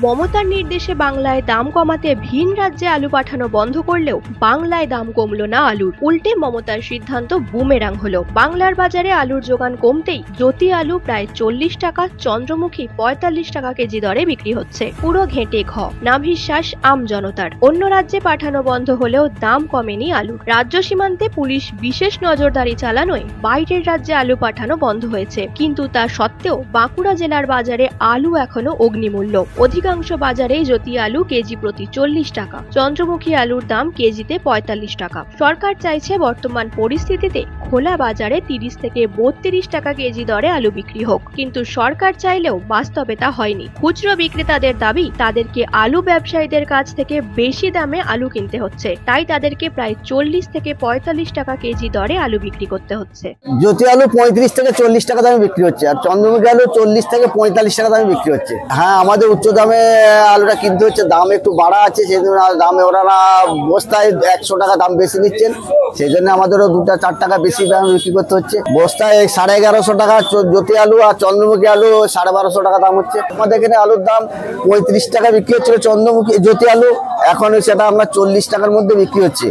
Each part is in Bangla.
মমতার নির্দেশে বাংলায় দাম কমাতে ভিন রাজ্যে আলু পাঠানো বন্ধ করলেও বাংলায় দাম কমলো না আলুর। উল্টে মমতার সিদ্ধান্ত বুমেরাং হলো। বাংলার বাজারে আলুর যোগান কমতেই জ্যোতি আলু প্রায় 40 টাকা, চন্দ্রমুখী 45 টাকা কেজি দরে বিক্রি হচ্ছে। পুরো ঘেঁটে ঘ নাভিশ্বাস আম জনতার। অন্য রাজ্যে পাঠানো বন্ধ হলেও দাম কমেনি আলুর। রাজ্য সীমান্তে পুলিশ বিশেষ নজরদারি চালানোয় বাইরের রাজ্যে আলু পাঠানো বন্ধ হয়েছে, কিন্তু তা সত্ত্বেও বাঁকুড়া জেলার বাজারে আলু এখনো অগ্নিমূল্য। অধিকাংশ বাজারে জ্যোতি আলু কেজি প্রতি 40 টাকা, চন্দ্রমুখী আলুর দাম কেজিতে 45 টাকা। সরকার চাইছে বর্তমান পরিস্থিতিতে খোলা বাজারে 30 থেকে 32 টাকা কেজি দরে আলু বিক্রি হোক, কিন্তু সরকার চাইলেও বাস্তবে তা হয়নি। খুচরো বিক্রেতাদের দাবি তাদেরকে আলু ব্যবসায়ীদের কাছ থেকে বেশি দামে আলু কিনতে হচ্ছে, তাই তাদেরকে প্রায় 40 থেকে 45 টাকা কেজি দরে আলু বিক্রি করতে হচ্ছে। জ্যোতি আলু 35 থেকে 40 টাকা দামে বিক্রি হচ্ছে, আর চন্দ্রমুখী আলু 40 থেকে 45 টাকা দামে বিক্রি হচ্ছে। হ্যাঁ, আমাদের উচ্চ দামে আলুটা কিনতে হচ্ছে, দাম একটু বাড়া আছে, সেই জন্য দামে ওনারা বস্তায় 100 টাকা দাম বেশি নিচ্ছেন, সেই জন্য আমাদেরও 2-4 টাকা বেশি দামে বিক্রি করতে হচ্ছে। বস্তায় 1150 টাকা জ্যোতি আলু, আর চন্দ্রমুখী আলু 1250 টাকা দাম হচ্ছে। আমাদের এখানে আলুর দাম 35 টাকা বিক্রি হচ্ছিল চন্দ্রমুখী জ্যোতি আলু, এখন সেটা আপনার 40 টাকার মধ্যে বিক্রি হচ্ছে।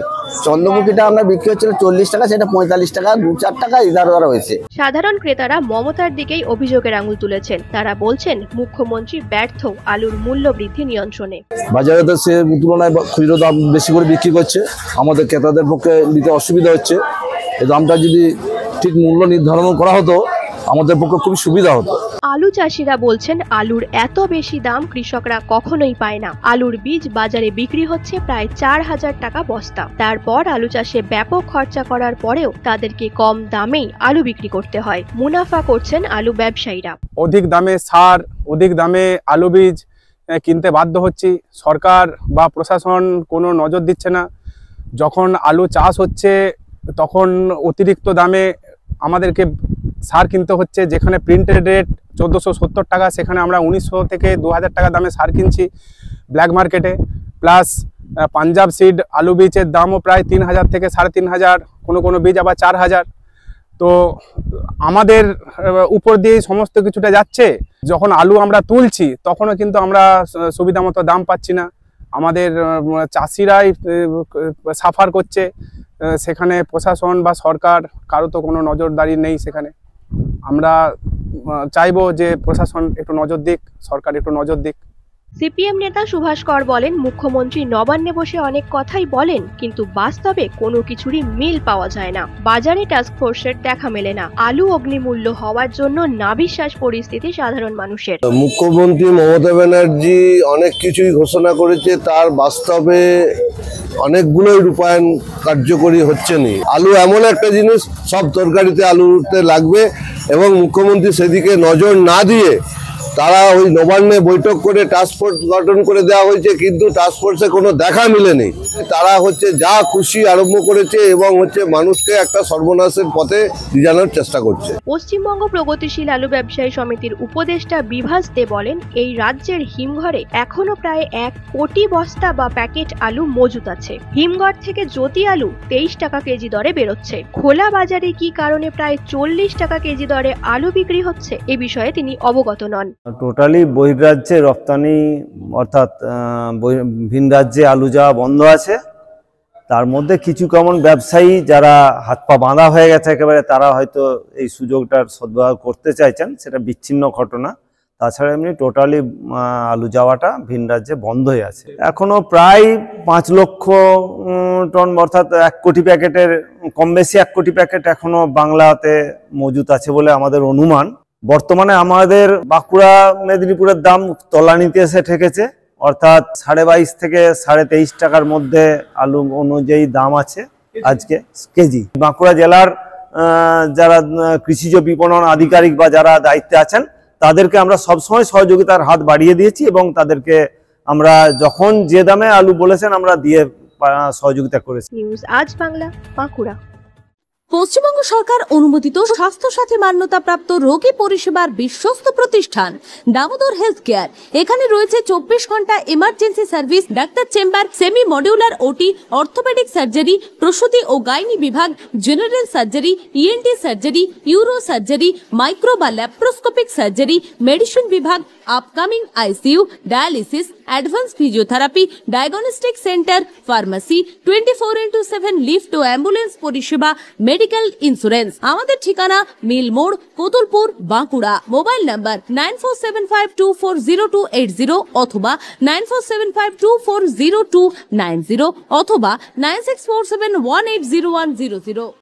চন্দ্রমুখীটা আমরা বিক্রি হচ্ছিল 40 টাকা, সেটা 45 টাকা, 2-4 টাকা ইধার ধরা হয়েছে। সাধারণ ক্রেতারা মমতার দিকেই অভিযোগের আঙুল তুলেছেন। তারা বলছেন মুখ্যমন্ত্রী ব্যর্থ আলুর মূল্য বৃদ্ধি নিয়ন্ত্রণে। বাজারে তো সে তুলনায় খুচরো দাম বেশি করে বিক্রি করছে, আমাদের ক্রেতাদের পক্ষে নিতে অসুবিধা হচ্ছে। এই দামটা যদি ঠিক মূল্য নির্ধারণ করা হতো আমাদের পক্ষে খুবই সুবিধা হতো। আলু চাষিরা বলছেন আলুর এত বেশি দাম কৃষকরা কখনোই পায় না। আলুর বীজ বাজারে বিক্রি হচ্ছে প্রায় 4000 টাকা বস্তা। তারপর আলু চাষে ব্যাপক খরচা করার পরেও তাদেরকে কম দামেই আলু বিক্রি করতে হয়। মুনাফা করছেন আলু ব্যবসায়ীরা। অধিক দামে সার, অধিক দামে আলু বীজ কিনতে বাধ্য হচ্ছি। সরকার বা প্রশাসন কোনো নজর দিচ্ছে না। যখন আলু চাষ হচ্ছে তখন অতিরিক্ত দামে আমাদেরকে সার কিনতে হচ্ছে, যেখানে প্রিন্টেড রেট 1470 টাকা, সেখানে আমরা 1900 থেকে 2000 টাকা দামে সার কিনছি ব্ল্যাক মার্কেটে। প্লাস পাঞ্জাব সিড আলু বীজের দামও প্রায় 3000 থেকে 3500, কোনো বীজ আবার 4000। তো আমাদের উপর দিয়ে সমস্ত কিছুটা যাচ্ছে। যখন আলু আমরা তুলছি তখনও কিন্তু আমরা সুবিধা মতো দাম পাচ্ছি না। আমাদের চাষিরাই সাফার করছে, সেখানে প্রশাসন বা সরকার কারো তো কোনো নজরদারি নেই। সেখানে আমরা চাইবো যে প্রশাসন একটু নজর দিক, সরকার একটু নজর দিক। সিপিএম নেতা সুভাষ কর বলেন, মুখ্যমন্ত্রী নবান্নে বসে অনেক কথাই বলেন, কিন্তু বাস্তবে কোনো কিছুরই মিল পাওয়া যায় না। বাজারে টাস্ক ফোর্সের দেখা মেলে না। আলু অগ্নিমূল্য হওয়ার জন্য নাভিশ্বাস পরিস্থিতি সাধারণ মানুষের। মুখ্যমন্ত্রী মমতা ব্যানার্জি অনেক কিছুই ঘোষণা করেছে, তার বাস্তবে অনেকগুলোই রূপায়ণ কার্যকরী হচ্ছে না। আলু এমন একটা জিনিস, সব তরকারিতে আলুতে লাগবে, এবং মুখ্যমন্ত্রী সেদিকে নজর না দিয়ে তারা ওই নবান্নে বৈঠক করে টাস্কফোর্স গঠন করে দেওয়া হয়েছে, কিন্তু টাস্কফোর্সে কোনো দেখা মিলেনি। তারা যা খুশি আরম্ভ করেছে এবং মানুষকে একটা সর্বনাশের পথে নিয়ে চেষ্টা করছে। পশ্চিমবঙ্গ প্রগতিশীল আলু ব্যবসায়ী সমিতির উপদেষ্টা বিভাস দে বলেন, এই রাজ্যের হিমঘরে এখনো প্রায় 1 কোটি বস্তা বা প্যাকেট আলু মজুত আছে। হিমঘর থেকে জ্যোতি আলু 23 টাকা কেজি দরে বেরোচ্ছে। খোলা বাজারে কি কারণে প্রায় 40 টাকা কেজি দরে আলু বিক্রি হচ্ছে, এ বিষয়ে তিনি অবগত নন। টোটালি বহির্রাজ্যে রপ্তানি অর্থাৎ ভিন রাজ্যে আলু যাওয়া বন্ধ আছে। তার মধ্যে কিছু কমন ব্যবসায়ী যারা হাত পা বাঁধা হয়ে গেছে একেবারে, তারা হয়তো এই সুযোগটার সদ্ব্যবহার করতে চাইছেন, সেটা বিচ্ছিন্ন ঘটনা। তাছাড়া এমনি টোটালি আলু যাওয়াটা ভিন রাজ্যে বন্ধ হয়ে আছে। এখনো প্রায় 5 লক্ষ টন অর্থাৎ 1 কোটি প্যাকেটের কম বেশি 1 কোটি প্যাকেট এখনো বাংলাতে মজুত আছে বলে আমাদের অনুমান। বর্তমানে আমাদের বাঁকুড়া মেদিনীপুরের দাম তলানিতে এসে ঠেকেছে, অর্থাৎ 22.5 থেকে 23.5 টাকার মধ্যে আলু অনুযায়ী দাম আছে আজকে কেজি। বাঁকুড়া জেলার যারা কৃষিজ বিপণন আধিকারিক বা যারা দায়িত্বে আছেন তাদেরকে আমরা সবসময় সহযোগিতার হাত বাড়িয়ে দিয়েছি, এবং তাদেরকে আমরা যখন যে দামে আলু বলেছেন আমরা দিয়ে সহযোগিতা করেছি। নিউজ আজ বাংলা, বাঁকুড়া। পশ্চিমবঙ্গ সরকার অনুমোদিত স্বাস্থ্যসাথী মান্যতাপ্রাপ্ত রোগী পরিষেবার বিশ্বস্ত প্রতিষ্ঠান দামোদর হেলথ কেয়ার। এখানে রয়েছে 24 ঘন্টা emergency service, doctor chamber, semi modular OT, orthopaedic surgery, প্রসূতি ও গাইনি বিভাগ, general surgery, ENT surgery, uro surgery, micro বা ল্যাপ্রোস্কোপিক সার্জারি, মেডিসিন বিভাগ, upcoming ICU, dialysis, advance physiotherapy, diagnostic centre, pharmacy, 24/7 lift ও অ্যাম্বুলেন্স পরিষেবা, মেডিকেল ইন্স্যুরেন্স। আমাদের ঠিকানা মিল মোড়, কোতুলপুর, বাঁকুড়া। মোবাইল নাম্বার 9475240280 অথবা 9475240290 অথবা 9647180100।